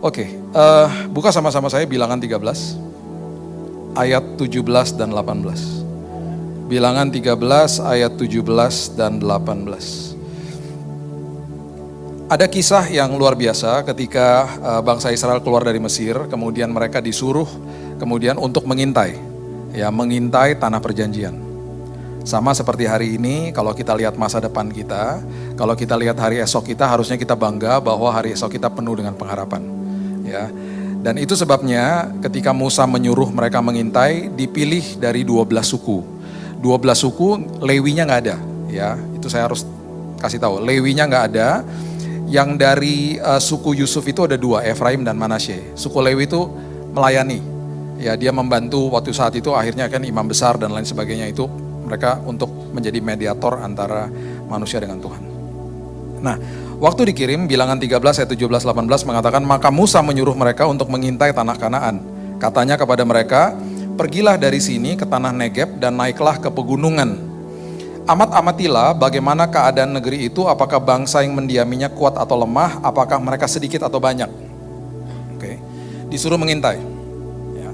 Oke, buka sama-sama saya Bilangan 13, ayat 17 dan 18. Bilangan 13, ayat 17 dan 18. Ada kisah yang luar biasa ketika bangsa Israel keluar dari Mesir, kemudian mereka disuruh kemudian untuk mengintai tanah perjanjian. Sama seperti hari ini, kalau kita lihat masa depan kita, kalau kita lihat hari esok kita, harusnya kita bangga bahwa hari esok kita penuh dengan pengharapan. Ya, dan itu sebabnya ketika Musa menyuruh mereka mengintai, dipilih dari 12 suku. 12 suku, Lewinya nggak ada. Ya, itu saya harus kasih tahu, Lewinya nggak ada. Yang dari suku Yusuf itu ada 2, Efraim dan Manasye. Suku Lewi itu melayani. Ya, dia membantu waktu saat itu akhirnya kan imam besar dan lain sebagainya itu. Mereka untuk menjadi mediator antara manusia dengan Tuhan. Nah, waktu dikirim Bilangan 13 ayat 17-18 mengatakan, maka Musa menyuruh mereka untuk mengintai tanah Kanaan. Katanya kepada mereka, pergilah dari sini ke tanah Negeb dan naiklah ke pegunungan. Amat-amatilah bagaimana keadaan negeri itu, apakah bangsa yang mendiaminya kuat atau lemah, apakah mereka sedikit atau banyak. Oke. Disuruh mengintai. Ya.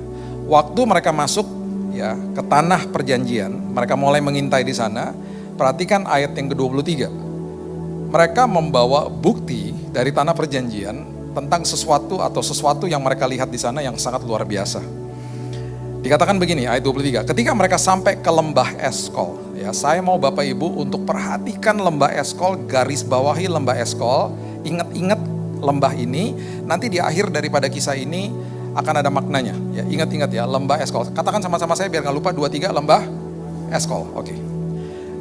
Waktu mereka masuk ke tanah perjanjian, mereka mulai mengintai di sana. Perhatikan ayat yang ke-23. Mereka membawa bukti dari tanah perjanjian tentang sesuatu yang mereka lihat di sana yang sangat luar biasa. Dikatakan begini, ayat 23. Ketika mereka sampai ke lembah Eskol, saya mau Bapak Ibu untuk perhatikan lembah Eskol, garis bawahi lembah Eskol, ingat-ingat lembah ini, nanti di akhir daripada kisah ini akan ada maknanya. Ya, ingat-ingat ya, lembah Eskol. Katakan sama-sama saya biar nggak lupa, 2-3, lembah Eskol. Oke.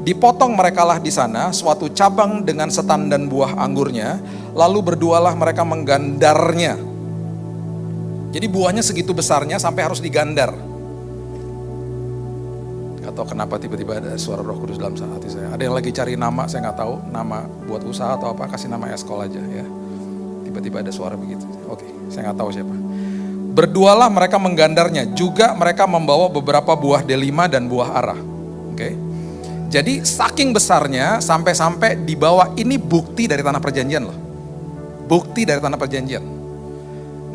Dipotong merekalah di sana suatu cabang dengan setan dan buah anggurnya, lalu berdualah mereka menggandarnya. Jadi buahnya segitu besarnya sampai harus digandar. Gak tahu kenapa tiba-tiba ada suara Roh Kudus dalam hati saya. Ada yang lagi cari nama, saya nggak tahu nama buat usaha atau apa, kasih nama Eskol aja ya. Tiba-tiba ada suara begitu. Oke, saya nggak tahu siapa. Berdualah mereka menggandarnya, juga mereka membawa beberapa buah delima dan buah ara. Oke. Jadi saking besarnya sampai-sampai dibawa, ini bukti dari tanah perjanjian loh. Bukti dari tanah perjanjian.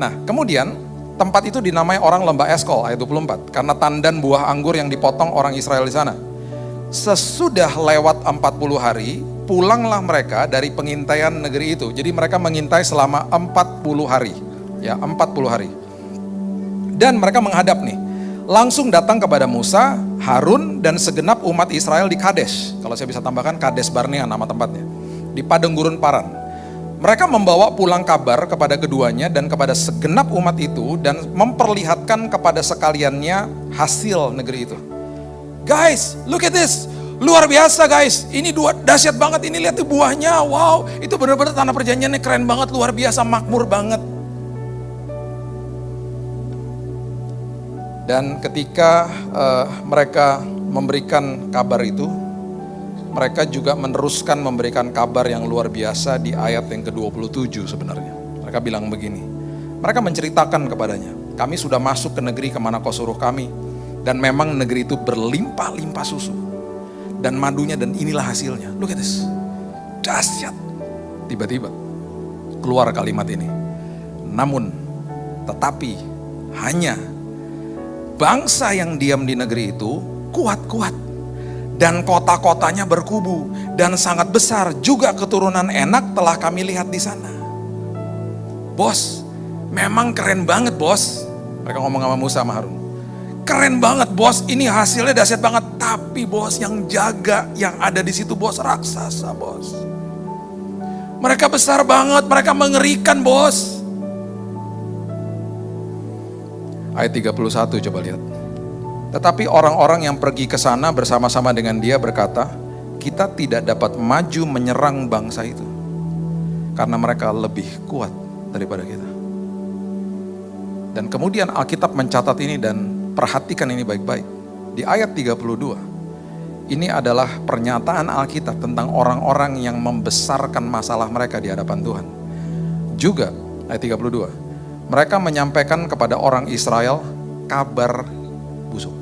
Nah, kemudian tempat itu dinamai orang lembah Eskol ayat 24 karena tandan buah anggur yang dipotong orang Israel di sana. Sesudah lewat 40 hari, pulanglah mereka dari pengintaian negeri itu. Jadi mereka mengintai selama 40 hari. Ya, 40 hari. Dan mereka menghadap nih, langsung datang kepada Musa, Harun, dan segenap umat Israel di Kadesh. Kalau saya bisa tambahkan, Kades Barnea nama tempatnya. Di padang gurun Paran. Mereka membawa pulang kabar kepada keduanya dan kepada segenap umat itu, dan memperlihatkan kepada sekaliannya hasil negeri itu. Guys, look at this. Luar biasa guys, ini dahsyat banget, ini lihat tuh buahnya, wow. Itu benar-benar tanah perjanjiannya keren banget, luar biasa, makmur banget. Dan ketika mereka memberikan kabar itu, mereka juga meneruskan memberikan kabar yang luar biasa di ayat yang ke-27 sebenarnya. Mereka bilang begini, mereka menceritakan kepadanya, kami sudah masuk ke negeri kemana kau suruh kami, dan memang negeri itu berlimpah-limpah susu dan madunya, dan inilah hasilnya. Look at this, dahsyat. Tiba-tiba keluar kalimat ini, namun tetapi hanya bangsa yang diam di negeri itu kuat-kuat, dan kota-kotanya berkubu dan sangat besar, juga keturunan enak telah kami lihat di sana. Bos, memang keren banget bos. Mereka ngomong sama Musa sama Harun. Keren banget bos, ini hasilnya dahsyat banget. Tapi bos, yang jaga, yang ada di situ bos, raksasa bos. Mereka besar banget, mereka mengerikan bos. Ayat 31 coba lihat. Tetapi orang-orang yang pergi ke sana bersama-sama dengan dia berkata, kita tidak dapat maju menyerang bangsa itu, karena mereka lebih kuat daripada kita. Dan kemudian Alkitab mencatat ini, dan perhatikan ini baik-baik. Di ayat 32, ini adalah pernyataan Alkitab tentang orang-orang yang membesarkan masalah mereka di hadapan Tuhan. Juga ayat 32. Mereka menyampaikan kepada orang Israel kabar busuk.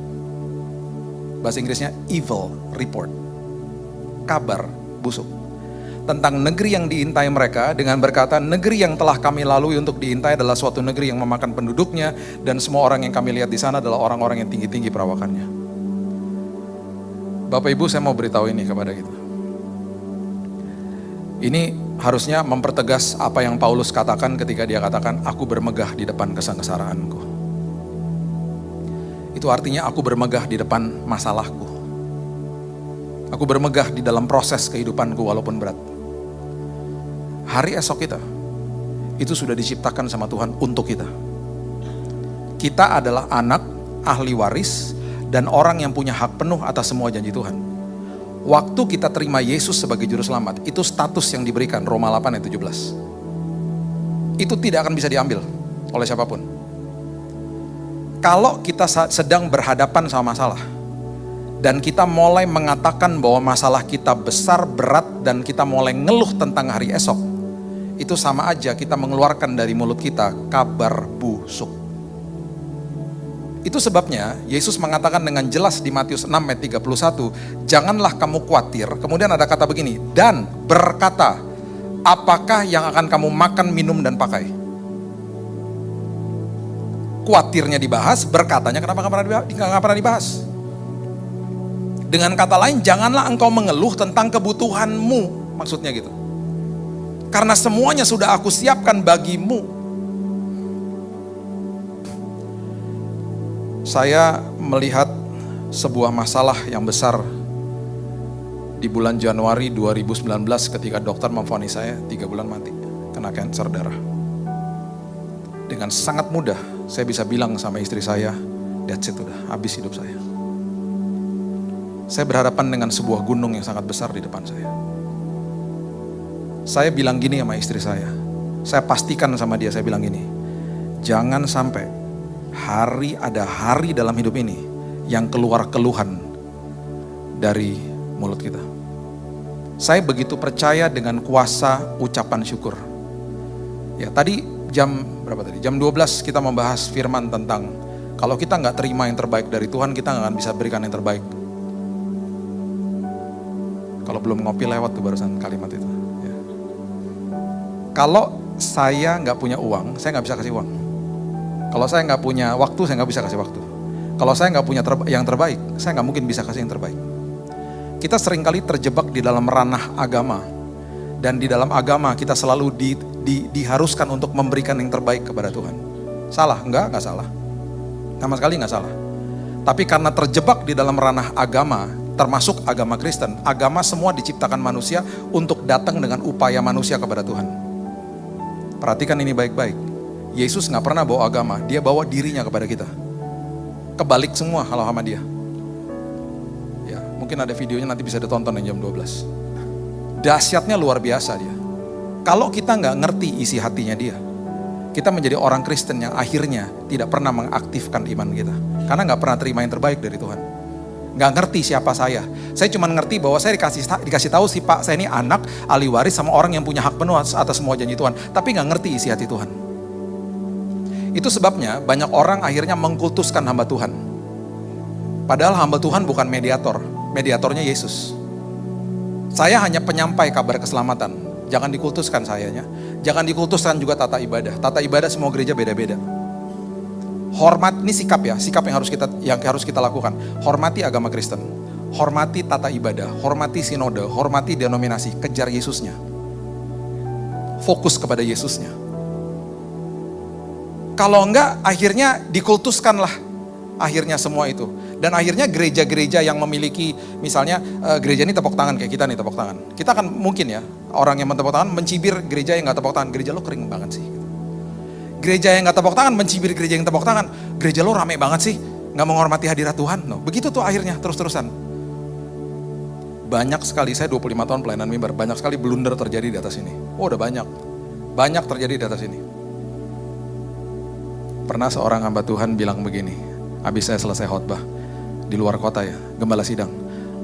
Bahasa Inggrisnya evil report. Kabar busuk. tentang negeri yang diintai mereka dengan berkata, negeri yang telah kami lalui untuk diintai adalah suatu negeri yang memakan penduduknya, dan semua orang yang kami lihat di sana adalah orang-orang yang tinggi-tinggi perawakannya. Bapak Ibu, saya mau beritahu ini kepada kita. Ini harusnya mempertegas apa yang Paulus katakan ketika dia katakan, aku bermegah di depan kesengsaraanku. Itu artinya aku bermegah di depan masalahku. Aku bermegah di dalam proses kehidupanku walaupun berat. Hari esok kita, itu sudah diciptakan sama Tuhan untuk kita. Kita adalah anak, ahli waris, dan orang yang punya hak penuh atas semua janji Tuhan. Waktu kita terima Yesus sebagai juru selamat, itu status yang diberikan, Roma 8 ayat 17. Itu tidak akan bisa diambil oleh siapapun. Kalau kita sedang berhadapan sama masalah, dan kita mulai mengatakan bahwa masalah kita besar, berat, dan kita mulai ngeluh tentang hari esok, itu sama aja kita mengeluarkan dari mulut kita kabar busuk. Itu sebabnya Yesus mengatakan dengan jelas di Matius 6 ayat 31, janganlah kamu khawatir. Kemudian ada kata begini, dan berkata, apakah yang akan kamu makan, minum, dan pakai? Khawatirnya dibahas, berkatanya kenapa nggak pernah dibahas? Dengan kata lain, janganlah engkau mengeluh tentang kebutuhanmu, maksudnya gitu. Karena semuanya sudah aku siapkan bagimu. Saya melihat sebuah masalah yang besar di bulan Januari 2019 ketika dokter memvonis saya 3 bulan mati, kena kanker darah. Dengan sangat mudah saya bisa bilang sama istri saya, that's it, udah habis hidup saya. Saya berhadapan dengan sebuah gunung yang sangat besar di depan saya. Saya bilang gini sama istri saya pastikan sama dia, saya bilang gini, jangan sampai ada hari dalam hidup ini yang keluar keluhan dari mulut kita. Saya begitu percaya dengan kuasa ucapan syukur. Ya, tadi jam 12 kita membahas firman tentang kalau kita nggak terima yang terbaik dari Tuhan, kita nggak akan bisa berikan yang terbaik. Kalau belum ngopi lewat tuh barusan kalimat itu. Ya. Kalau saya nggak punya uang, saya nggak bisa kasih uang. Kalau saya nggak punya waktu, saya nggak bisa kasih waktu. Kalau saya nggak punya yang terbaik, saya nggak mungkin bisa kasih yang terbaik. Kita seringkali terjebak di dalam ranah agama. Dan di dalam agama kita selalu diharuskan untuk memberikan yang terbaik kepada Tuhan. Salah? Enggak salah. Sama sekali nggak salah. Tapi karena terjebak di dalam ranah agama, termasuk agama Kristen, agama semua diciptakan manusia untuk datang dengan upaya manusia kepada Tuhan. Perhatikan ini baik-baik. Yesus nggak pernah bawa agama, dia bawa dirinya kepada kita. Kebalik semua kalau sama dia. Ya, mungkin ada videonya nanti bisa ditonton yang jam 12. Dahsyatnya luar biasa dia. Kalau kita nggak ngerti isi hatinya dia, kita menjadi orang Kristen yang akhirnya tidak pernah mengaktifkan iman kita. Karena nggak pernah terima yang terbaik dari Tuhan. Nggak ngerti siapa saya. Saya cuma ngerti bahwa saya dikasih tahu si Pak, saya ini anak, ahli waris sama orang yang punya hak penuh atas semua janji Tuhan. Tapi nggak ngerti isi hati Tuhan. Itu sebabnya banyak orang akhirnya mengkultuskan hamba Tuhan. Padahal hamba Tuhan bukan mediator. Mediatornya Yesus. Saya hanya penyampai kabar keselamatan. Jangan dikultuskan sayanya. Jangan dikultuskan juga tata ibadah. Tata ibadah semua gereja beda-beda. Hormat, ini sikap ya, sikap yang harus kita lakukan. Hormati agama Kristen. Hormati tata ibadah, hormati sinode, hormati denominasi, kejar Yesusnya. Fokus kepada Yesusnya. Kalau enggak, akhirnya dikultuskanlah akhirnya semua itu. Dan akhirnya gereja-gereja yang memiliki, misalnya gereja ini tepuk tangan kayak kita nih tepuk tangan. Kita akan mungkin ya, orang yang tepuk tangan mencibir gereja yang gak tepuk tangan. Gereja lo kering banget sih. Gereja yang gak tepuk tangan mencibir gereja yang tepuk tangan. Gereja lo rame banget sih, gak menghormati hadirat Tuhan. No, begitu tuh akhirnya terus-terusan. Banyak sekali, saya 25 tahun pelayanan mimbar, banyak sekali blunder terjadi di atas ini. Oh udah banyak terjadi di atas ini. Pernah seorang hamba Tuhan bilang begini, habis saya selesai khotbah di luar kota ya, gembala sidang.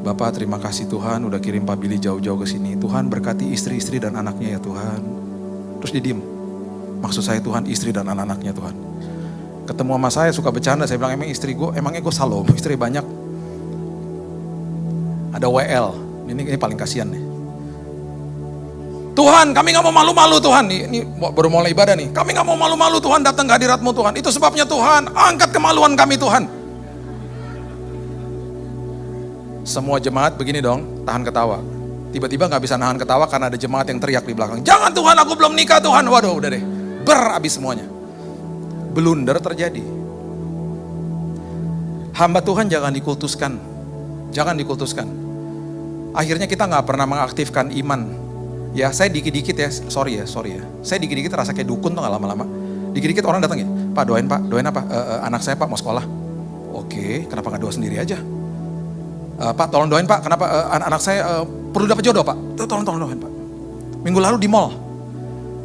Bapak terima kasih Tuhan udah kirim Pak Billy jauh-jauh ke sini. Tuhan berkati istri-istri dan anaknya ya Tuhan. Terus dia diem. Maksud saya Tuhan istri dan anak-anaknya Tuhan. Ketemu sama saya suka bercanda, saya bilang emangnya gue salah, istri banyak. Ada WL, ini paling kasihan nih. Tuhan, kami nggak mau malu-malu Tuhan. Ini baru mulai ibadah nih. Kami nggak mau malu-malu Tuhan, datang ke hadirat-Mu Tuhan. Itu sebabnya Tuhan, angkat kemaluan kami Tuhan. Semua jemaat begini dong, tahan ketawa. Tiba-tiba nggak bisa nahan ketawa karena ada jemaat yang teriak di belakang. Jangan Tuhan, aku belum nikah Tuhan. Waduh, udah deh, berhabis semuanya. Blunder terjadi. Hamba Tuhan jangan dikultuskan. Jangan dikultuskan. Akhirnya kita nggak pernah mengaktifkan iman. Ya, saya dikit-dikit ya, sorry ya. Saya dikit-dikit rasa kayak dukun tuh nggak lama-lama. Dikit-dikit orang datang ya, Pak doain apa? Anak saya Pak mau sekolah. Oke, kenapa nggak doa sendiri aja? Pak tolong doain Pak, kenapa anak saya perlu dapat jodoh Pak? Tolong doain Pak. Minggu lalu di mall.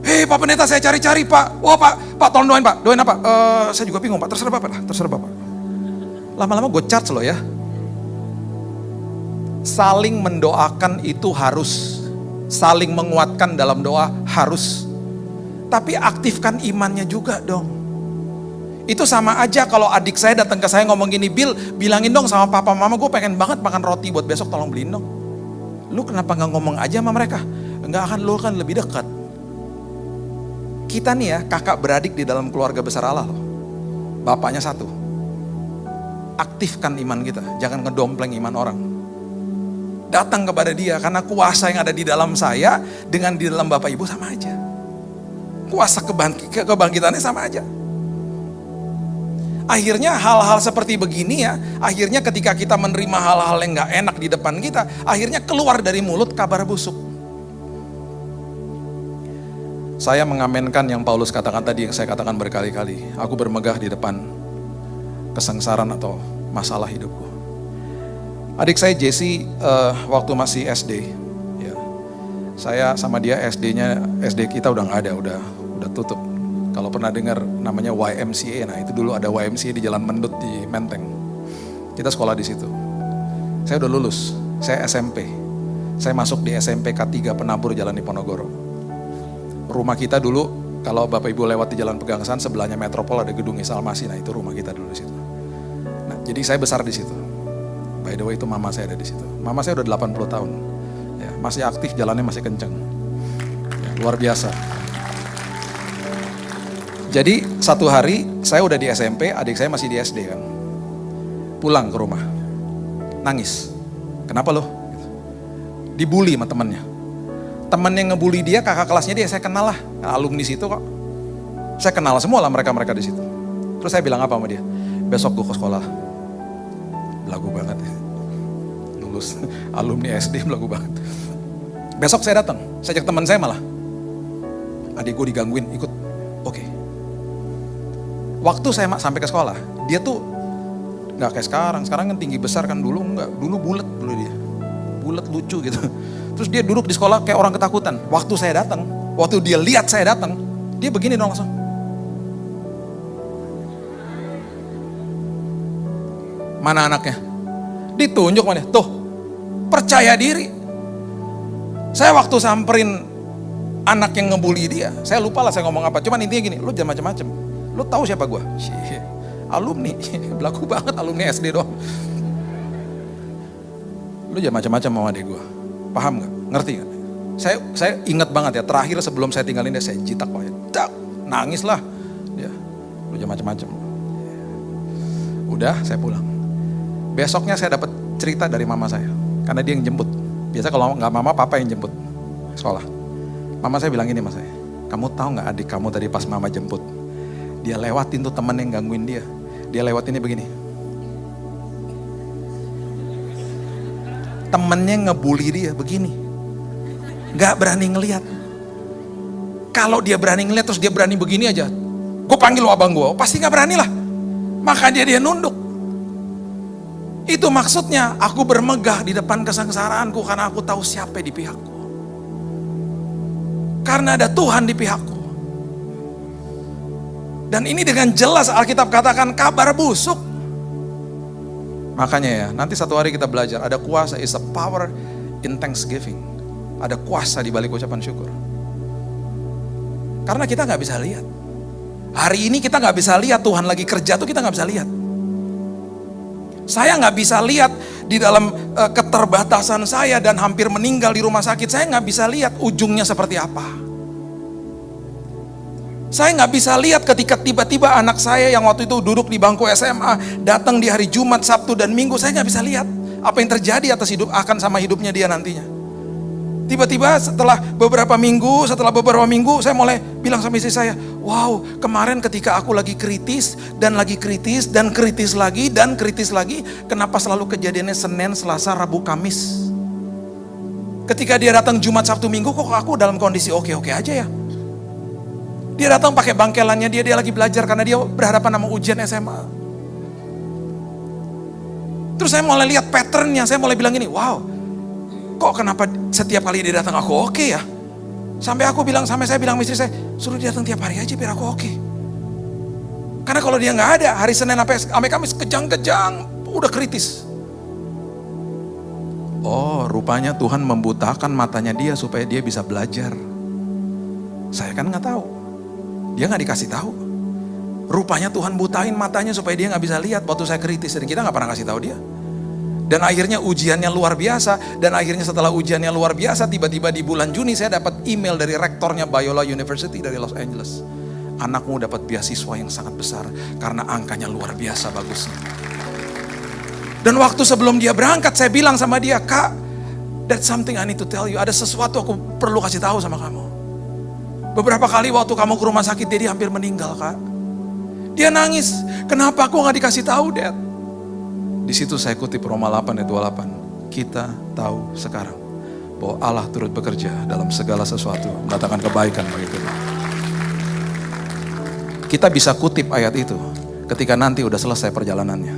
Hei Pak Pendeta, saya cari-cari Pak. Wah Pak tolong doain Pak. Doain apa? Saya juga bingung Pak, terserah Bapak lah, terserah Bapak. Lama-lama gue charge loh ya. Saling mendoakan itu harus. Saling menguatkan dalam doa harus. Tapi aktifkan imannya juga dong. Itu sama aja kalau adik saya datang ke saya ngomong gini, Bill, bilangin dong sama papa mama gue pengen banget makan roti buat besok, tolong beliin dong. Lu kenapa gak ngomong aja sama mereka? Enggak akan, lu kan lebih dekat. Kita nih ya, kakak beradik di dalam keluarga besar Allah loh. Bapaknya satu. Aktifkan iman kita, jangan ngedompleng iman orang. Datang kepada dia, karena kuasa yang ada di dalam saya dengan di dalam Bapak Ibu sama aja. Kuasa kebangkitannya sama aja. Akhirnya hal-hal seperti begini ya, akhirnya ketika kita menerima hal-hal yang gak enak di depan kita, akhirnya keluar dari mulut kabar busuk. Saya mengamenkan yang Paulus katakan tadi, yang saya katakan berkali-kali. Aku bermegah di depan kesengsaraan atau masalah hidupku. Adik saya Jesse waktu masih SD, ya, saya sama dia SD kita udah gak ada, udah tutup. Kalau pernah dengar namanya YMCA, nah itu dulu ada YMCA di Jalan Mendut di Menteng. Kita sekolah di situ. Saya udah lulus, saya SMP. Saya masuk di SMP K3 Penabur Jalan Diponegoro. Rumah kita dulu, kalau Bapak Ibu lewat di Jalan Pegangsaan, sebelahnya Metropol ada gedung Isalmasi, nah itu rumah kita dulu di situ. Nah, jadi saya besar di situ. By the way itu mama saya ada di situ. Mama saya udah 80 tahun. Ya, masih aktif, jalannya masih kenceng. Ya, luar biasa. Jadi satu hari saya udah di SMP, adik saya masih di SD kan. Pulang ke rumah, nangis. Kenapa lo? Dibully sama temennya. Temen yang ngebully dia, kakak kelasnya dia, saya kenal lah. Alumni situ kok. Saya kenal semua lah mereka di situ. Terus saya bilang apa sama dia? Besok gue ke sekolah. Belagu banget ya. Lulus alumni SD belagu banget. Besok saya datang, saya ajak teman saya malah. Adik gue digangguin, ikut. Oke. Waktu saya sampai ke sekolah, dia tuh nggak kayak sekarang kan tinggi besar kan, dulu bulat dulu dia, bulat lucu gitu. Terus dia duduk di sekolah kayak orang ketakutan. Waktu saya datang, waktu dia lihat saya datang, dia begini dong langsung. Mana anaknya? Ditunjuk mana? Tuh, percaya diri. Saya waktu samperin anak yang ngebully dia, saya lupa lah saya ngomong apa. Cuman intinya gini, lu jangan macam-macam. Lu tahu siapa gue? Alumni, belagu banget alumni SD doang. Lu jangan macam-macam sama adik gue. Paham gak? Ngerti gak? Saya ingat banget ya, terakhir sebelum saya tinggalin dia, saya jitak pokoknya. Nangis lah. Dia, lu jangan macam-macam. Udah, saya pulang. Besoknya saya dapat cerita dari mama saya. Karena dia yang jemput. Biasa kalau gak mama, papa yang jemput sekolah. Mama saya bilang gini sama saya, kamu tahu gak adik kamu tadi pas mama jemput, dia lewatin tuh teman yang gangguin dia. Dia lewatinnya begini. Temennya ngebully dia begini. Gak berani ngelihat. Kalau dia berani ngelihat terus dia berani begini aja, gue panggil lo abang gue, pasti gak berani lah. Makanya dia nunduk. Itu maksudnya aku bermegah di depan kesengsaraanku karena aku tahu siapa di pihakku. Karena ada Tuhan di pihakku. Dan ini dengan jelas Alkitab katakan kabar busuk. Makanya ya, nanti satu hari kita belajar, ada kuasa, is a power in thanksgiving. Ada kuasa di balik ucapan syukur. Karena kita gak bisa lihat. Hari ini kita gak bisa lihat Tuhan lagi kerja tuh kita gak bisa lihat. Saya gak bisa lihat di dalam keterbatasan saya dan hampir meninggal di rumah sakit, saya nggak bisa lihat ujungnya seperti apa. Saya nggak bisa lihat ketika tiba-tiba anak saya yang waktu itu duduk di bangku SMA, datang di hari Jumat, Sabtu, dan Minggu, saya nggak bisa lihat apa yang terjadi atas akan sama hidupnya dia nantinya. Tiba-tiba setelah beberapa minggu, saya mulai bilang sama istri saya, wow, kemarin ketika aku lagi kritis, dan kritis lagi, kenapa selalu kejadiannya Senin, Selasa, Rabu, Kamis? Ketika dia datang Jumat, Sabtu, Minggu, kok aku dalam kondisi oke-oke aja ya? Dia datang pakai bangkelannya dia lagi belajar karena dia berhadapan sama ujian SMA. Terus saya mulai lihat patternnya, saya mulai bilang gini, wow, kok kenapa setiap kali dia datang aku oke ya? Sampai saya bilang istri saya, suruh dia datang tiap hari aja biar aku oke. Karena kalau dia nggak ada, hari Senin sampai Kamis kejang-kejang, udah kritis. Oh, rupanya Tuhan membutakan matanya dia supaya dia bisa belajar. Saya kan nggak tahu, dia nggak dikasih tahu. Rupanya Tuhan butain matanya supaya dia nggak bisa lihat waktu saya kritis, dan kita nggak pernah kasih tahu dia. Dan akhirnya ujiannya luar biasa, dan akhirnya setelah ujiannya luar biasa, tiba-tiba di bulan Juni saya dapat email dari rektornya Biola University dari Los Angeles. Anakmu dapat beasiswa yang sangat besar karena angkanya luar biasa bagusnya. Dan waktu sebelum dia berangkat, saya bilang sama dia, Kak, that's something I need to tell you. Ada sesuatu aku perlu kasih tahu sama kamu. Beberapa kali waktu kamu ke rumah sakit, dia hampir meninggal, Kak. Dia nangis, kenapa aku gak dikasih tahu, Dad? Di situ saya kutip Roma 8 ayat 28. Kita tahu sekarang bahwa Allah turut bekerja dalam segala sesuatu, mendatangkan kebaikan bagi kita. Kita bisa kutip ayat itu ketika nanti udah selesai perjalanannya.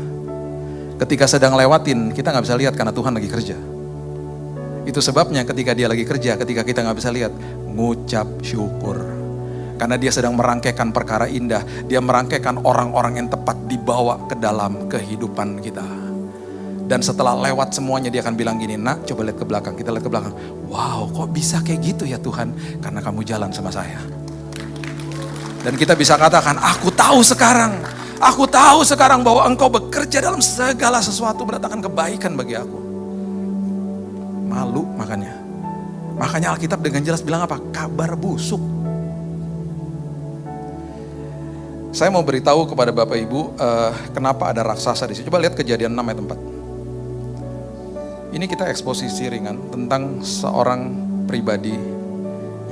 Ketika sedang lewatin, kita gak bisa lihat karena Tuhan lagi kerja. Itu sebabnya ketika dia lagi kerja, ketika kita gak bisa lihat, ngucap syukur. Karena dia sedang merangkaikan perkara indah, dia merangkaikan orang-orang yang tepat dibawa ke dalam kehidupan kita. Dan setelah lewat semuanya, dia akan bilang gini, nak coba lihat ke belakang, kita lihat ke belakang. Wow, kok bisa kayak gitu ya Tuhan? Karena kamu jalan sama saya. Dan kita bisa katakan, aku tahu sekarang bahwa engkau bekerja dalam segala sesuatu, mendatangkan kebaikan bagi aku. Malu makanya Alkitab dengan jelas bilang apa? Kabar busuk. Saya mau beritahu kepada Bapak Ibu, kenapa ada raksasa di sini. Coba lihat Kejadian 6 ayat 4. Ini kita eksposisi ringan tentang seorang pribadi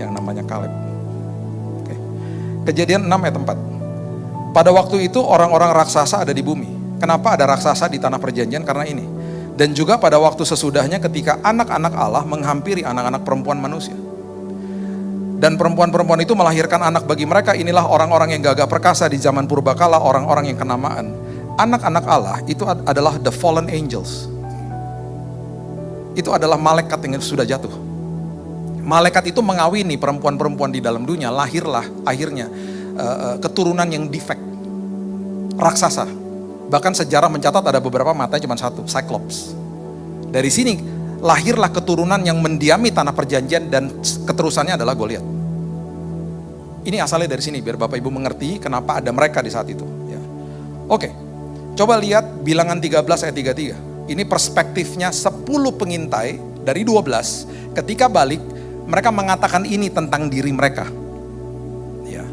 yang namanya Kaleb. Oke. Kejadian 6 ayat 4. Pada waktu itu orang-orang raksasa ada di bumi. Kenapa ada raksasa di tanah perjanjian? Karena ini. Dan juga pada waktu sesudahnya ketika anak-anak Allah menghampiri anak-anak perempuan manusia. Dan perempuan-perempuan itu melahirkan anak bagi mereka. Inilah orang-orang yang gagah perkasa di zaman purbakala, orang-orang yang kenamaan. Anak-anak Allah itu adalah the fallen angels. Itu adalah malaikat yang sudah jatuh. Malaikat itu mengawini perempuan-perempuan di dalam dunia. Lahirlah akhirnya keturunan yang defect, raksasa. Bahkan sejarah mencatat ada beberapa matanya cuma satu, Cyclops. Dari sini lahirlah keturunan yang mendiami tanah perjanjian, dan keterusannya adalah Goliat. Ini asalnya dari sini, biar Bapak Ibu mengerti kenapa ada mereka di saat itu. Ya. Oke, coba lihat Bilangan 13 ayat 33. Ini perspektifnya 10 pengintai dari 12. Ketika balik, mereka mengatakan ini tentang diri mereka. Ya.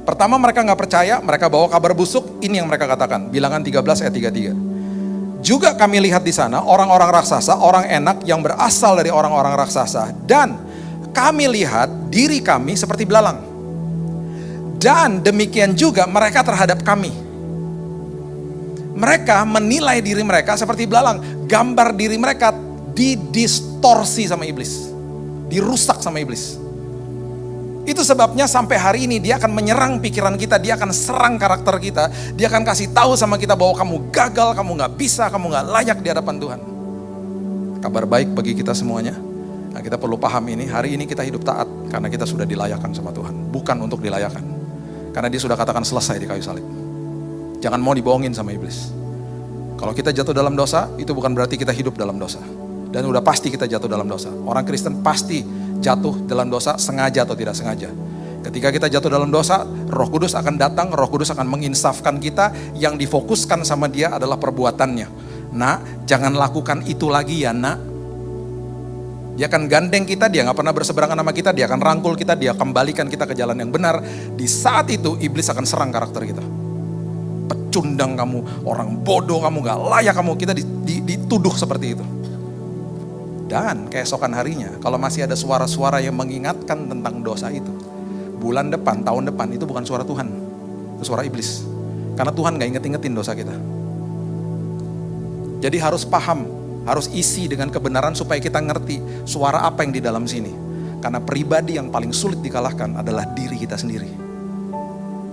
Pertama mereka gak percaya, mereka bawa kabar busuk, ini yang mereka katakan. Bilangan 13 ayat 33. Juga kami lihat di sana orang-orang raksasa, orang enak yang berasal dari orang-orang raksasa. Dan kami lihat diri kami seperti belalang. Dan demikian juga mereka terhadap kami. Mereka menilai diri mereka seperti belalang. Gambar diri mereka didistorsi sama iblis. Dirusak sama iblis. Itu sebabnya sampai hari ini dia akan menyerang pikiran kita, dia akan serang karakter kita, dia akan kasih tahu sama kita bahwa kamu gagal, kamu gak bisa, kamu gak layak di hadapan Tuhan. Kabar baik bagi kita semuanya. Nah, kita perlu paham ini, hari ini kita hidup taat karena kita sudah dilayakkan sama Tuhan, bukan untuk dilayakkan. Karena dia sudah katakan selesai di kayu salib. Jangan mau dibohongin sama iblis. Kalau kita jatuh dalam dosa, itu bukan berarti kita hidup dalam dosa. Dan udah pasti kita jatuh dalam dosa. Orang Kristen pasti jatuh dalam dosa, sengaja atau tidak sengaja. Ketika kita jatuh dalam dosa, Roh Kudus akan datang, Roh Kudus akan menginsafkan kita. Yang difokuskan sama dia adalah perbuatannya. Nak, jangan lakukan itu lagi ya nak. Dia akan gandeng kita, dia gak pernah berseberangan sama kita, dia akan rangkul kita, dia kembalikan kita ke jalan yang benar. Di saat itu iblis akan serang karakter kita. Pecundang kamu, orang bodoh kamu, gak layak kamu, kita dituduh seperti itu. Dan keesokan harinya, kalau masih ada suara-suara yang mengingatkan tentang dosa itu, bulan depan, tahun depan, itu bukan suara Tuhan, itu suara iblis. Karena Tuhan gak inget-ingetin dosa kita. Jadi harus paham, harus isi dengan kebenaran supaya kita ngerti suara apa yang di dalam sini. Karena pribadi yang paling sulit dikalahkan adalah diri kita sendiri.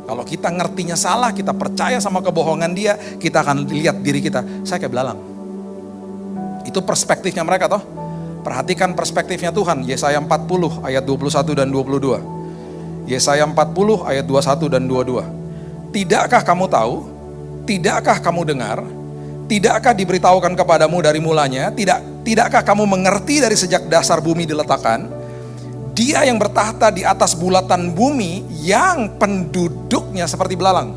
Kalau kita ngertinya salah, kita percaya sama kebohongan dia, kita akan lihat diri kita, saya kayak belalang. Itu perspektifnya mereka toh. Perhatikan perspektifnya Tuhan. Yesaya 40 ayat 21 dan 22. Yesaya 40 ayat 21 dan 22. Tidakkah kamu tahu? Tidakkah kamu dengar? Tidakkah diberitahukan kepadamu dari mulanya? Tidakkah kamu mengerti dari sejak dasar bumi diletakkan? Dia yang bertahta di atas bulatan bumi yang penduduknya seperti belalang.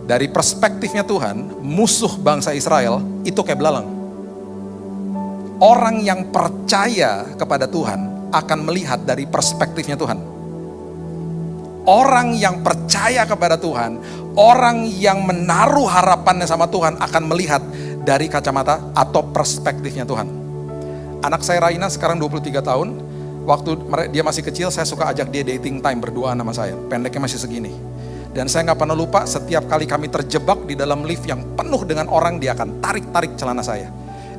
Dari perspektifnya Tuhan, musuh bangsa Israel itu kayak belalang. Orang yang percaya kepada Tuhan akan melihat dari perspektifnya Tuhan. Orang yang percaya kepada Tuhan, orang yang menaruh harapannya sama Tuhan akan melihat dari kacamata atau perspektifnya Tuhan. Anak saya Raina sekarang 23 tahun, waktu dia masih kecil saya suka ajak dia dating time berduaan sama saya, pendeknya masih segini. Dan saya gak pernah lupa setiap kali kami terjebak di dalam lift yang penuh dengan orang, dia akan tarik-tarik celana saya.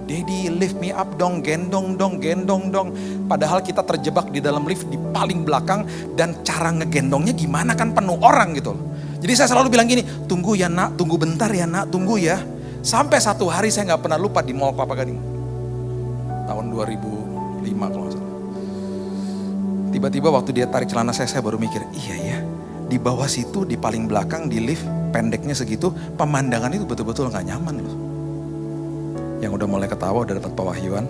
Daddy lift me up dong, gendong dong, gendong dong. Padahal kita terjebak di dalam lift di paling belakang dan cara ngegendongnya gimana kan penuh orang gitu. Jadi saya selalu bilang gini, tunggu ya nak, tunggu bentar ya nak, tunggu ya. Sampai satu hari saya gak pernah lupa di Mall Kelapa Gading. Tahun 2005 kalau gak salah. Tiba-tiba waktu dia tarik celana saya baru mikir, iya ya. Di bawah situ, di paling belakang, di lift, pendeknya segitu, pemandangan itu betul-betul gak nyaman loh. Yang udah mulai ketawa, udah dapat pewahyuan.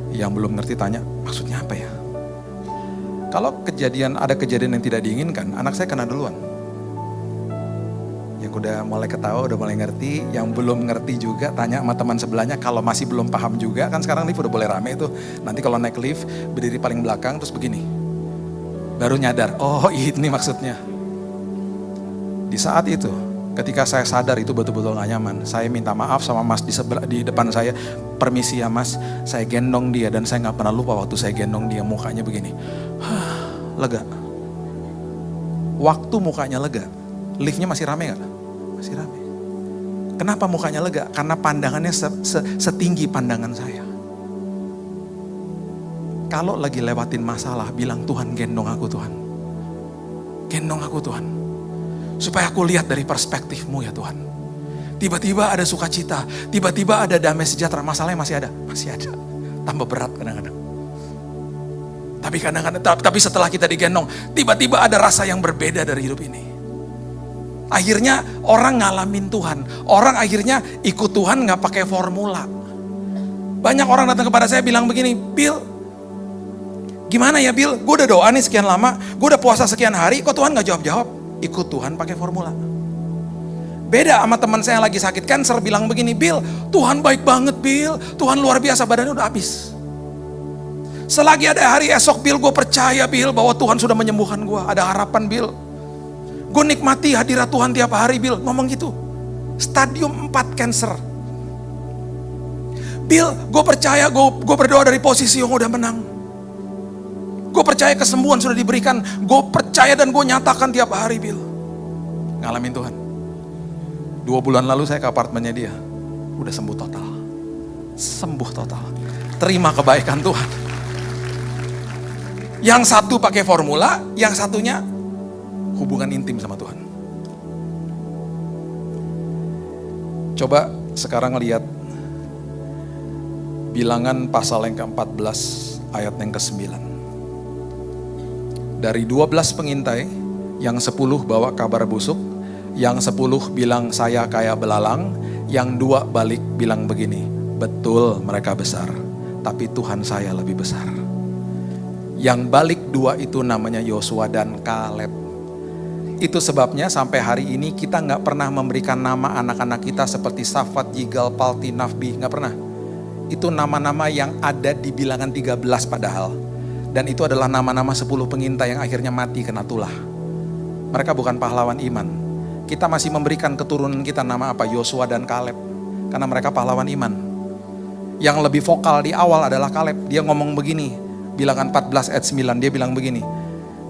Yang belum ngerti tanya, maksudnya apa ya? Kalau ada kejadian yang tidak diinginkan, anak saya kena duluan. Yang udah mulai ketawa, udah mulai ngerti. Yang belum ngerti juga tanya sama teman sebelahnya. Kalau masih belum paham juga, kan sekarang lift udah boleh rame tuh. Nanti kalau naik lift, berdiri paling belakang terus begini. Baru nyadar, oh ini maksudnya. Di saat itu, ketika saya sadar itu betul-betul gak nyaman, saya minta maaf sama mas di depan saya. Permisi ya mas, saya gendong dia. Dan saya gak pernah lupa waktu saya gendong dia, mukanya begini. Lega. Waktu mukanya lega, liftnya masih rame gak? Masih rame. Kenapa mukanya lega? Karena pandangannya setinggi pandangan saya. Kalau lagi lewatin masalah, bilang Tuhan gendong aku Tuhan. Gendong aku Tuhan. Supaya aku lihat dari perspektifmu ya Tuhan. Tiba-tiba ada sukacita, tiba-tiba ada damai sejahtera. Masalahnya masih ada. Tambah berat kadang-kadang. Tapi setelah kita digendong, tiba-tiba ada rasa yang berbeda dari hidup ini. Akhirnya orang ngalamin Tuhan. Orang akhirnya ikut Tuhan gak pakai formula. Banyak orang datang kepada saya bilang begini, Bill, gimana ya Bill? Gue udah doa nih sekian lama, gue udah puasa sekian hari, kok Tuhan gak jawab-jawab? Ikut Tuhan pakai formula. Beda sama teman saya yang lagi sakit kanker bilang begini, Bill, Tuhan baik banget Bill, Tuhan luar biasa, badannya udah habis. Selagi ada hari esok Bill, gue percaya Bill bahwa Tuhan sudah menyembuhkan gue, ada harapan Bill. Gue nikmati hadirat Tuhan tiap hari Bill, ngomong gitu. Stadium 4 kanker. Bill, gue percaya gue berdoa dari posisi yang udah menang. Gue percaya kesembuhan sudah diberikan. Gue percaya dan gue nyatakan tiap hari Bill. Ngalamin Tuhan. 2 bulan lalu saya ke apartemennya dia. Udah sembuh total. Sembuh total. Terima kebaikan Tuhan. Yang satu pakai formula, yang satunya hubungan intim sama Tuhan. Coba sekarang lihat Bilangan pasal yang ke-14 ayat yang ke-9. Dari 12 pengintai, yang 10 bawa kabar busuk, yang 10 bilang saya kayak belalang, yang 2 balik bilang begini, betul mereka besar, tapi Tuhan saya lebih besar. Yang balik 2 itu namanya Yosua dan Kaleb. Itu sebabnya sampai hari ini kita nggak pernah memberikan nama anak-anak kita seperti Safat, Yigal, Palti, Nafbi, nggak pernah. Itu nama-nama yang ada di bilangan 13 padahal. Dan itu adalah nama-nama 10 pengintai yang akhirnya mati kena tulah. Mereka bukan pahlawan iman. Kita masih memberikan keturunan kita nama apa? Yosua dan Kaleb. Karena mereka pahlawan iman. Yang lebih vokal di awal adalah Kaleb. Dia ngomong begini, bilangan 14 ayat 9, dia bilang begini.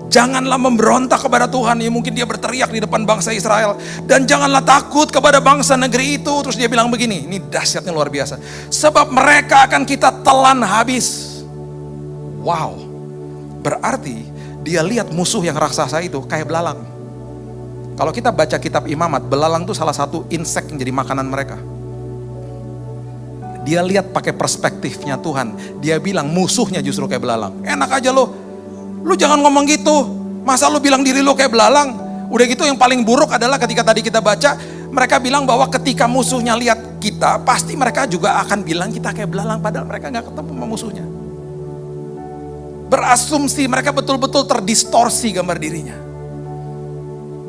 Janganlah memberontak kepada Tuhan. Ya, mungkin dia berteriak di depan bangsa Israel. Dan janganlah takut kepada bangsa negeri itu. Terus dia bilang begini, ini dahsyatnya luar biasa. Sebab mereka akan kita telan habis. Wow. Berarti dia lihat musuh yang raksasa itu kayak belalang. Kalau kita baca kitab Imamat, belalang itu salah satu insek yang jadi makanan mereka. Dia lihat pakai perspektifnya Tuhan. Dia bilang musuhnya justru kayak belalang. Enak aja lo. Lu jangan ngomong gitu. Masa lu bilang diri lu kayak belalang? Udah gitu yang paling buruk adalah ketika tadi kita baca, mereka bilang bahwa ketika musuhnya lihat kita, pasti mereka juga akan bilang kita kayak belalang. Padahal mereka gak ketemu sama musuhnya. Berasumsi, mereka betul-betul terdistorsi gambar dirinya.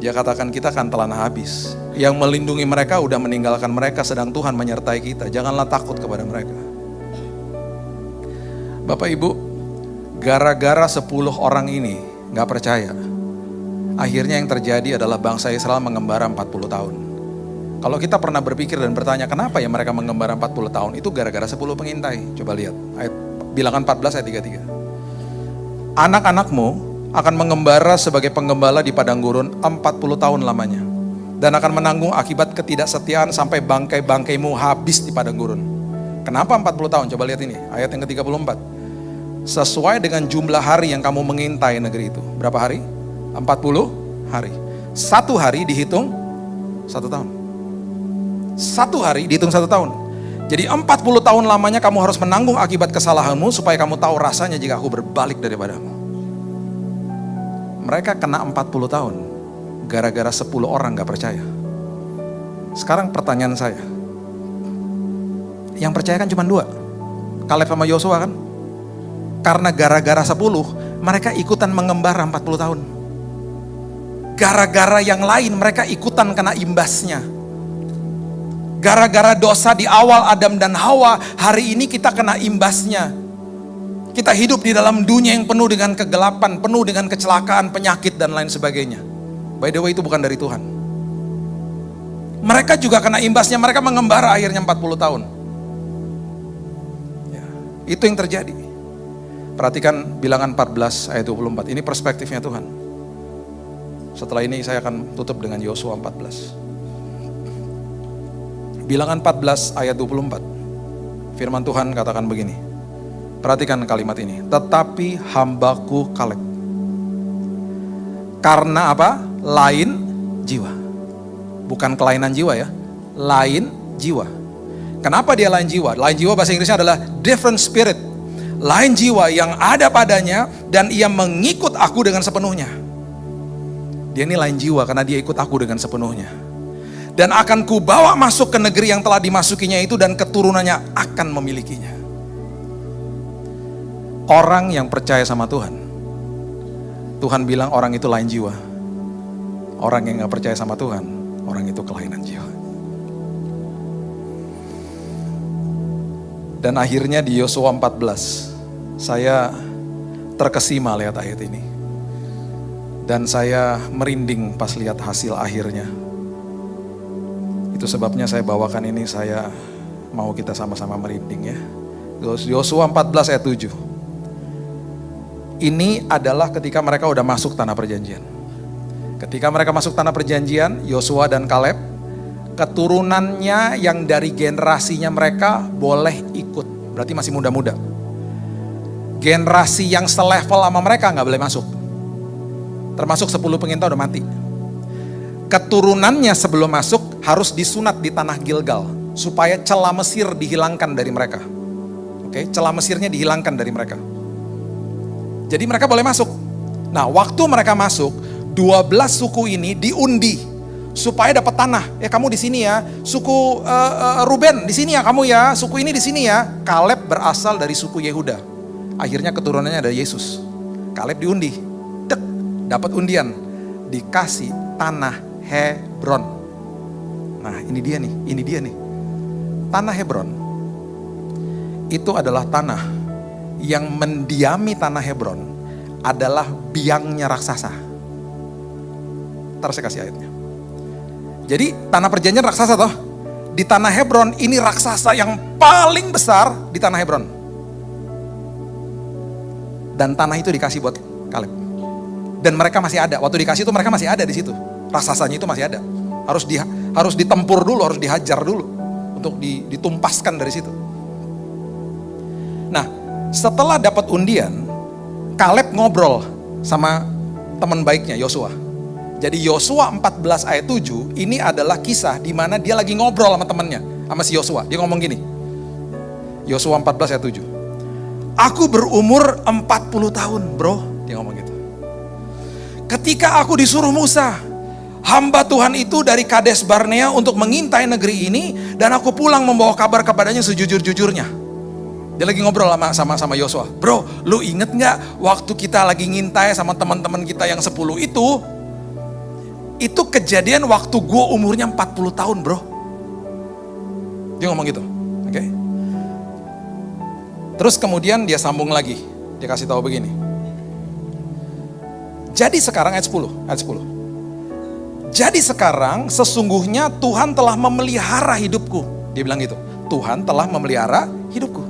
Dia katakan kita akan telan habis. Yang melindungi mereka udah meninggalkan mereka, sedang Tuhan menyertai kita. Janganlah takut kepada mereka. Bapak Ibu, gara-gara 10 orang ini gak percaya, akhirnya yang terjadi adalah bangsa Israel mengembara 40 tahun. Kalau kita pernah berpikir dan bertanya kenapa ya mereka mengembara 40 tahun, itu gara-gara 10 pengintai. Coba lihat ayat bilangan 14 ayat 33. Anak-anakmu akan mengembara sebagai penggembala di padang gurun 40 tahun lamanya, dan akan menanggung akibat ketidaksetiaan sampai bangkai-bangkaimu habis di padang gurun. Kenapa 40 tahun? Coba lihat ini ayat yang ke-34. Sesuai dengan jumlah hari yang kamu mengintai negeri itu. Berapa hari? 40 hari. 1 hari dihitung 1 tahun. 1 hari dihitung 1 tahun. Jadi 40 tahun lamanya kamu harus menanggung akibat kesalahanmu, supaya kamu tahu rasanya jika aku berbalik daripadamu. Mereka kena 40 tahun gara-gara 10 orang gak percaya. Sekarang pertanyaan saya, yang percaya kan cuma 2, Kaleb sama Yosua kan? Karena gara-gara 10, mereka ikutan mengembara 40 tahun. Gara-gara yang lain mereka ikutan kena imbasnya. Gara-gara dosa di awal Adam dan Hawa, hari ini kita kena imbasnya. Kita hidup di dalam dunia yang penuh dengan kegelapan, penuh dengan kecelakaan, penyakit dan lain sebagainya. By the way, itu bukan dari Tuhan. Mereka juga kena imbasnya, mereka mengembara akhirnya 40 tahun. Ya, itu yang terjadi. Perhatikan bilangan 14 ayat 24. Ini perspektifnya Tuhan. Setelah ini saya akan tutup dengan Yosua 14. Bilangan 14 ayat 24. Firman Tuhan katakan begini. Perhatikan kalimat ini. Tetapi hambaku Kaleb, karena apa? Lain jiwa. Bukan kelainan jiwa ya. Lain jiwa. Kenapa dia lain jiwa? Lain jiwa bahasa Inggrisnya adalah different spirit. Lain jiwa yang ada padanya, dan ia mengikut aku dengan sepenuhnya. Dia ini lain jiwa karena dia ikut aku dengan sepenuhnya. Dan akan kubawa masuk ke negeri yang telah dimasukinya itu, dan keturunannya akan memilikinya. Orang yang percaya sama Tuhan, Tuhan bilang orang itu lain jiwa. Orang yang gak percaya sama Tuhan, orang itu kelainan jiwa. Dan akhirnya di Yosua 14, saya terkesima lihat ayat ini. Dan saya merinding pas lihat hasil akhirnya. Itu sebabnya saya bawakan ini, saya mau kita sama-sama merinding ya. Yosua 14 ayat 7. Ini adalah ketika mereka udah masuk tanah perjanjian. Ketika mereka masuk tanah perjanjian, Yosua dan Kaleb, keturunannya yang dari generasinya mereka boleh ikut. Berarti masih muda-muda. Generasi yang selevel sama mereka gak boleh masuk. Termasuk 10 pengintai udah mati. Keturunannya sebelum masuk harus disunat di tanah Gilgal, supaya celah Mesir dihilangkan dari mereka. Oke, celah Mesirnya dihilangkan dari mereka. Jadi mereka boleh masuk. Nah, waktu mereka masuk, 12 suku ini diundi supaya dapat tanah. Ya kamu di sini ya, suku Ruben di sini ya kamu ya, suku ini di sini ya. Kaleb berasal dari suku Yehuda. Akhirnya keturunannya ada Yesus. Kaleb diundi, dapat undian, dikasih tanah Hebron. Nah ini dia nih. Tanah Hebron itu adalah tanah yang mendiami tanah Hebron adalah biangnya raksasa. Ntar saya kasih ayatnya. Jadi tanah perjanjian raksasa toh. Di tanah Hebron ini raksasa yang paling besar di tanah Hebron. Dan tanah itu dikasih buat Kaleb. Dan mereka masih ada. Waktu dikasih itu mereka masih ada di situ. Raksasanya itu masih ada. Harus ditempur dulu, harus dihajar dulu untuk ditumpaskan dari situ. Nah, setelah dapat undian, Kaleb ngobrol sama teman baiknya Yosua. Jadi Yosua 14 ayat 7 ini adalah kisah di mana dia lagi ngobrol sama temannya, sama si Yosua. Dia ngomong gini. Yosua 14 ayat 7. Aku berumur 40 tahun, bro. Dia ngomong gitu. Ketika aku disuruh Musa, hamba Tuhan itu dari Kades Barnea untuk mengintai negeri ini, dan aku pulang membawa kabar kepadanya sejujur-jujurnya. Dia lagi ngobrol sama Yosua. Bro, lu inget gak waktu kita lagi ngintai sama teman-teman kita yang 10 itu kejadian waktu gue umurnya 40 tahun bro. Dia ngomong gitu. Oke. Terus kemudian dia sambung lagi. Dia kasih tahu begini. Jadi sekarang ayat 10. Jadi sekarang sesungguhnya Tuhan telah memelihara hidupku. Dia bilang gitu. Tuhan telah memelihara hidupku.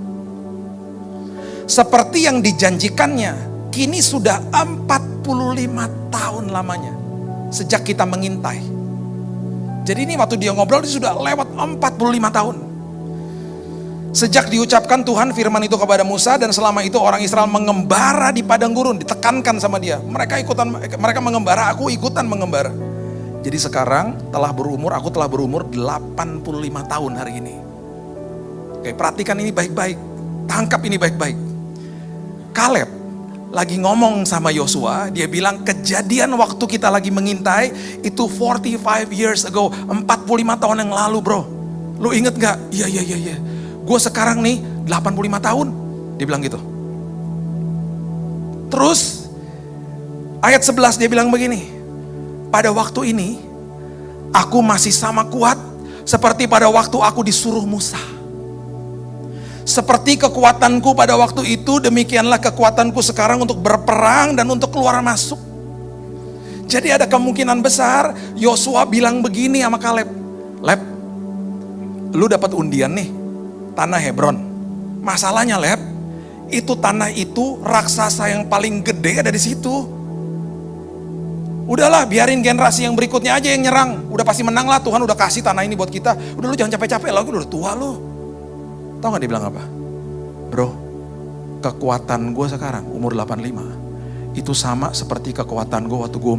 Seperti yang dijanjikannya, kini sudah 45 tahun lamanya. Sejak kita mengintai. Jadi ini waktu dia ngobrol, dia sudah lewat 45 tahun. Sejak diucapkan Tuhan firman itu kepada Musa, dan selama itu orang Israel mengembara di padang gurun, ditekankan sama dia. Mereka mengembara, aku ikutan mengembara. Jadi sekarang aku telah berumur 85 tahun hari ini. Oke, perhatikan ini baik-baik. Tangkap ini baik-baik. Kaleb lagi ngomong sama Yosua, dia bilang kejadian waktu kita lagi mengintai itu 45 years ago, 45 tahun yang lalu bro. Lu inget gak? Iya. Gue sekarang nih 85 tahun. Dia bilang gitu. Terus ayat 11 dia bilang begini. Pada waktu ini aku masih sama kuat seperti pada waktu aku disuruh Musa. Seperti kekuatanku pada waktu itu, demikianlah kekuatanku sekarang untuk berperang dan untuk keluar masuk. Jadi ada kemungkinan besar Yosua bilang begini sama Kaleb. Leb, lu dapat undian nih, tanah Hebron. Masalahnya Leb, itu tanah itu raksasa yang paling gede ada di situ. Udahlah, biarin generasi yang berikutnya aja yang nyerang. Udah pasti menang lah, Tuhan udah kasih tanah ini buat kita. Udah lu jangan capek-capek lah, udah tua lu. Tahu gak dia bilang apa? Bro, kekuatan gue sekarang umur 85 itu sama seperti kekuatan gue waktu gue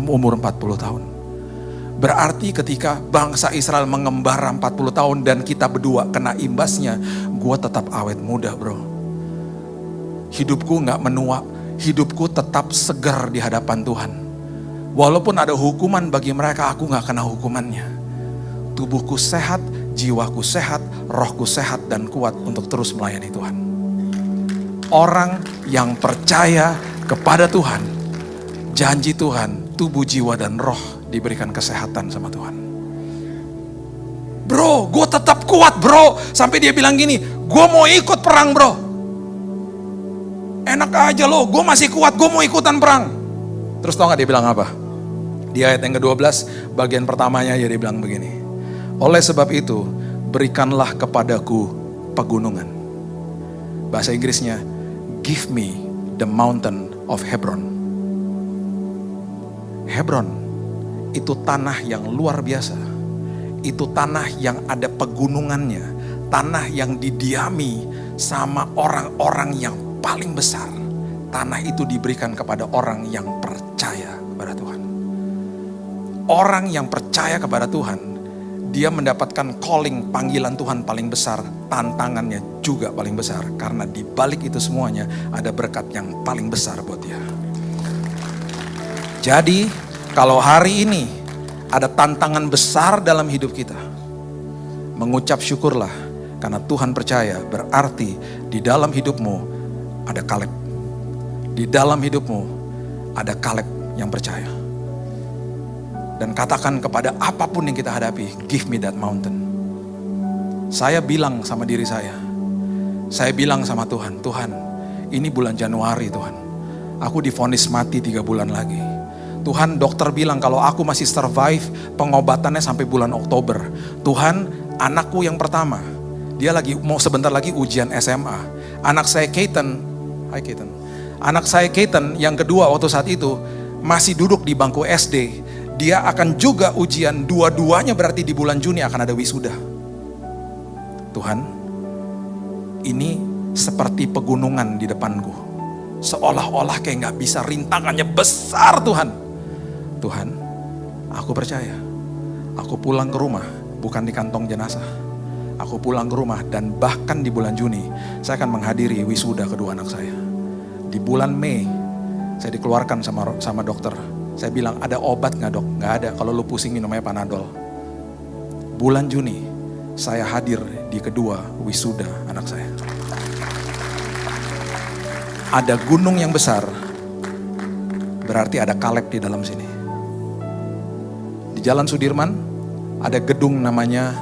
umur 40 tahun. Berarti ketika bangsa Israel mengembara 40 tahun dan kita berdua kena imbasnya, gue tetap awet muda bro. Hidupku gak menua, hidupku tetap segar di hadapan Tuhan. Walaupun ada hukuman bagi mereka, aku gak kena hukumannya. Tubuhku sehat, jiwaku sehat, rohku sehat dan kuat untuk terus melayani Tuhan. Orang yang percaya kepada Tuhan, janji Tuhan, tubuh, jiwa dan roh diberikan kesehatan sama Tuhan. Bro, gue tetap kuat bro. Sampai dia bilang gini, gue mau ikut perang bro. Enak aja lo, gue masih kuat, gue mau ikutan perang. Terus tau gak dia bilang apa? Di ayat yang ke-12, bagian pertamanya dia bilang begini. Oleh sebab itu, berikanlah kepadaku pegunungan. Bahasa Inggrisnya, give me the mountain of Hebron. Hebron itu tanah yang luar biasa. Itu tanah yang ada pegunungannya. Tanah yang didiami sama orang-orang yang paling besar. Tanah itu diberikan kepada orang yang percaya kepada Tuhan. Orang yang percaya kepada Tuhan, dia mendapatkan calling, panggilan Tuhan paling besar, tantangannya juga paling besar. Karena di balik itu semuanya ada berkat yang paling besar buat dia. Jadi kalau hari ini ada tantangan besar dalam hidup kita, mengucap syukurlah karena Tuhan percaya, berarti di dalam hidupmu ada Kaleb. Di dalam hidupmu ada Kaleb yang percaya. Dan katakan kepada apapun yang kita hadapi, give me that mountain. Saya bilang sama diri saya bilang sama Tuhan, Tuhan, ini bulan Januari Tuhan. Aku divonis mati 3 bulan lagi. Tuhan, dokter bilang kalau aku masih survive pengobatannya sampai bulan Oktober. Tuhan, anakku yang pertama, dia lagi mau sebentar lagi ujian SMA. Anak saya Keaton, hai Keaton. Anak saya Keaton yang kedua waktu saat itu masih duduk di bangku SD. Dia akan juga ujian, dua-duanya berarti di bulan Juni akan ada wisuda. Tuhan, ini seperti pegunungan di depanku. Seolah-olah kayak gak bisa, rintangannya besar Tuhan. Tuhan, aku percaya. Aku pulang ke rumah, bukan di kantong jenazah. Aku pulang ke rumah dan bahkan di bulan Juni, saya akan menghadiri wisuda kedua anak saya. Di bulan Mei, saya dikeluarkan sama dokter. Saya bilang, ada obat gak dok? Gak ada, kalau lu pusing minumnya Panadol. Bulan Juni, saya hadir di kedua wisuda anak saya. Ada gunung yang besar, berarti ada Kaleb di dalam sini. Di Jalan Sudirman, ada gedung namanya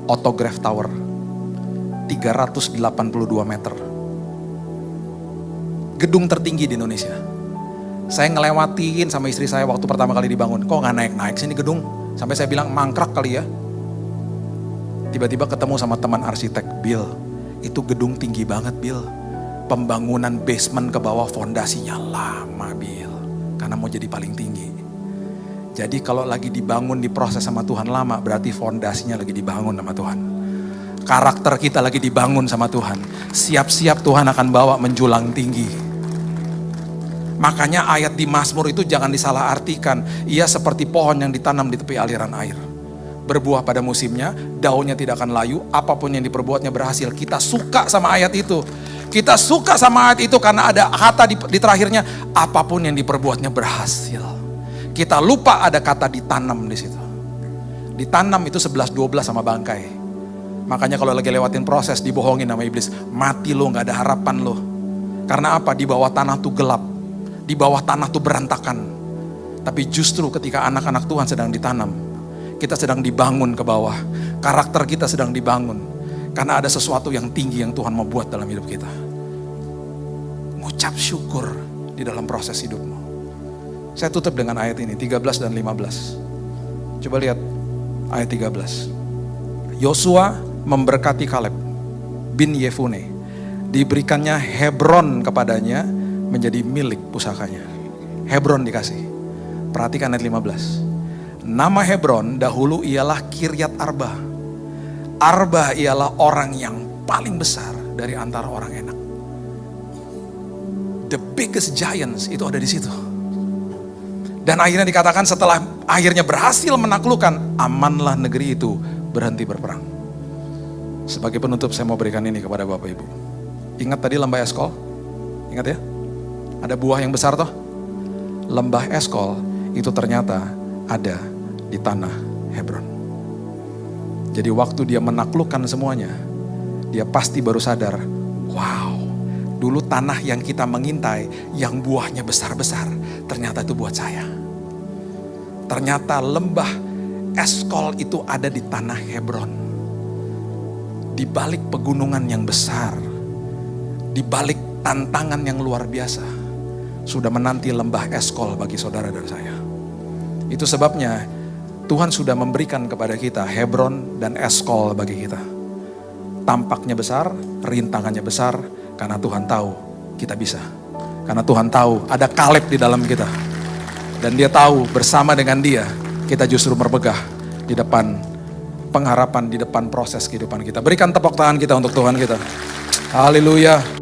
Autograph Tower, 382 meter. Gedung tertinggi di Indonesia. Saya ngelewatin sama istri saya waktu pertama kali dibangun. Kok gak naik-naik sini gedung? Sampai saya bilang mangkrak kali ya. Tiba-tiba ketemu sama teman arsitek, Bill, itu gedung tinggi banget Bill. Pembangunan basement ke bawah fondasinya lama Bill. Karena mau jadi paling tinggi. Jadi kalau lagi dibangun diproses sama Tuhan lama, berarti fondasinya lagi dibangun sama Tuhan. Karakter kita lagi dibangun sama Tuhan. Siap-siap Tuhan akan bawa menjulang tinggi. Makanya ayat di Mazmur itu jangan disalahartikan. Ia seperti pohon yang ditanam di tepi aliran air. Berbuah pada musimnya, daunnya tidak akan layu, apapun yang diperbuatnya berhasil. Kita suka sama ayat itu. Kita suka sama ayat itu karena ada kata di terakhirnya, apapun yang diperbuatnya berhasil. Kita lupa ada kata ditanam di situ. Ditanam itu 11-12 sama bangkai. Makanya kalau lagi lewatin proses dibohongin sama iblis, mati lo, gak ada harapan lo. Karena apa? Di bawah tanah tuh gelap. Di bawah tanah tuh berantakan. Tapi justru ketika anak-anak Tuhan sedang ditanam, kita sedang dibangun ke bawah. Karakter kita sedang dibangun. Karena ada sesuatu yang tinggi yang Tuhan mau buat dalam hidup kita. Ngucap syukur di dalam proses hidupmu. Saya tutup dengan ayat ini, 13 dan 15. Coba lihat ayat 13. Yosua memberkati Kaleb bin Yefune. Diberikannya Hebron kepadanya, menjadi milik pusakanya. Hebron dikasih. Perhatikan ayat 15. Nama Hebron dahulu ialah Kiryat Arba. Arba ialah orang yang paling besar dari antara orang enak. The biggest giants itu ada di situ. Dan akhirnya dikatakan setelah akhirnya berhasil menaklukkan, amanlah negeri itu berhenti berperang. Sebagai penutup saya mau berikan ini kepada Bapak Ibu. Ingat tadi lembah Eskol? Ingat ya? Ada buah yang besar toh? Lembah Eskol itu ternyata ada di tanah Hebron. Jadi waktu dia menaklukkan semuanya, dia pasti baru sadar, wow, dulu tanah yang kita mengintai, yang buahnya besar-besar, ternyata itu buat saya. Ternyata lembah Eskol itu ada di tanah Hebron. Di balik pegunungan yang besar, di balik tantangan yang luar biasa, sudah menanti lembah Eskol bagi saudara dan saya. Itu sebabnya Tuhan sudah memberikan kepada kita Hebron dan Eskol bagi kita. Tampaknya besar, rintangannya besar, karena Tuhan tahu kita bisa. Karena Tuhan tahu ada Kaleb di dalam kita. Dan dia tahu bersama dengan dia, kita justru bermegah di depan pengharapan, di depan proses kehidupan kita. Berikan tepuk tangan kita untuk Tuhan kita. Haleluya.